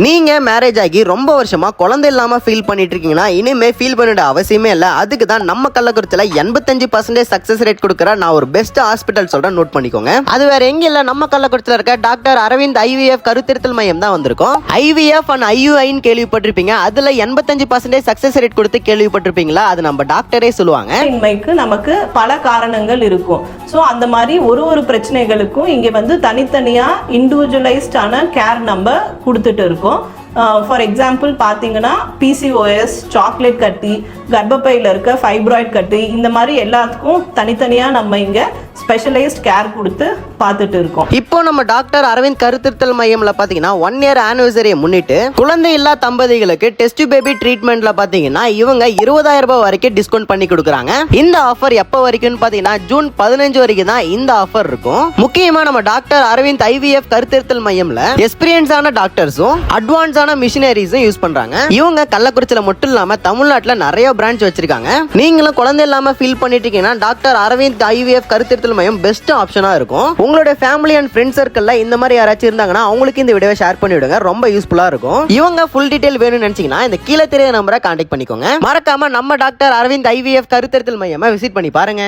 நீங்க மேரேஜ் ஆகி ரொம்ப வருஷமா குழந்தை இல்லாம ஃபீல் பண்ணிட்டு இருக்கீங்கன்னா இனிமே ஃபீல் பண்ணிட அவசியமே இல்ல. அதுக்கு தான் நம்ம கள்ளக்குறிச்சியில 85% சக்சஸ் ரேட் கொடுக்குற நான் ஒரு பெஸ்ட் ஹாஸ்பிட்டல் சொல்றேன், நோட் பண்ணிக்கோங்க. அது வேற எங்க இல்ல, நம்ம கள்ளக்குறிச்சியில இருக்க டாக்டர் அரவிந்த் ஐவிஎஃப் கருத்திருத்தல் மையம் தான் வந்திருக்கும். ஐவிஎஃப் அண்ட் ஐயுஐன்னு கேள்விப்பட்டிருப்பீங்க. அதுல 85% சக்சஸ் ரேட் கொடுத்து கேள்விப்பட்டிருப்பீங்களா? அது நம்ம டாக்டரே சொல்லுவாங்க. நமக்கு பல காரணங்கள் இருக்கும். ஸோ அந்த மாதிரி ஒரு பிரச்சனைகளுக்கும் இங்கே வந்து தனித்தனியா இண்டிவிஜுவலைஸ்டான கேர் நம்ம கொடுத்துட்டு இருக்கோம். ஃபார் எக்ஸாம்பிள் பார்த்தீங்கன்னா பிசிஓஎஸ், சாக்லேட் கட்டி, கர்ப்பப்பையில் இருக்க ஃபைப்ராய்ட் கட்டி, இந்த மாதிரி எல்லாத்துக்கும் தனித்தனியாக நம்ம இங்கே ஸ்பெஷலைஸ்ட் கேர் கொடுத்து பார்த்துட்டு இருக்கோம். இப்போ நம்ம டாக்டர் அரவிந்த் கருத்திருத்தல் மையம்ல பாத்தீங்கன்னா 1 year ஆனிவர்சரியை முன்னிட்டு குழந்தை இல்லா தம்பதிகளுக்கு டெஸ்ட் பேபி ட்ரீட்மெண்ட்ல பாத்தீங்கன்னா இவங்க 20,000 ரூபாய் வரைக்கும் டிஸ்கவுண்ட் பண்ணி கொடுக்குறாங்க. இந்த ஆஃபர் எப்ப வரைக்கும் பாத்தீங்கன்னா ஜூன் 15 வரைக்கும் தான் இந்த ஆஃபர் இருக்கும். முக்கியமா நம்ம டாக்டர் அரவிந்த் ஐவிஎஃப் கருத்திருத்தல் மையம்ல எக்ஸ்பீரியன்ஸான டாக்டர்ஸும் அட்வான்ஸான மிஷினரிஸும் யூஸ் பண்றாங்க. இவங்க கள்ளக்குறிச்சியில மட்டும் இல்லாம தமிழ்நாட்டுல நிறைய பிரான்ச் வச்சிருக்காங்க. நீங்களும் குழந்தை இல்லாம ஃபீல் பண்ணிட்டு இருக்கீங்கன்னா டாக்டர் அரவிந்த் ஐவிஎஃப் கருத்திருத்தல் மையம் பெஸ்ட் ஆப்ஷனா இருக்கும். உங்களுடைய ஃபேமிலி அண்ட் ஃப்ரெண்ட் சர்க்கிள்ல இந்த மாதிரி யாராச்சும் இருந்தாங்கன்னா அவங்களுக்கு இந்த வீடியோவை ஷேர் பண்ணி விடுங்க, ரொம்ப யூஸ்ஃபுல்லா இருக்கும். இவங்க ஃபுல் டீடைல் வேணும்னு நினைச்சீங்கன்னா இந்த கீழே தெரிய நம்பரை கான்டாக்ட் பண்ணிக்கோங்க. மறக்காம நம்ம டாக்டர் அரவிந்த் ஐவிஎஃப் கருத்திருத்தல் மையமா விசிட் பண்ணி பாருங்க.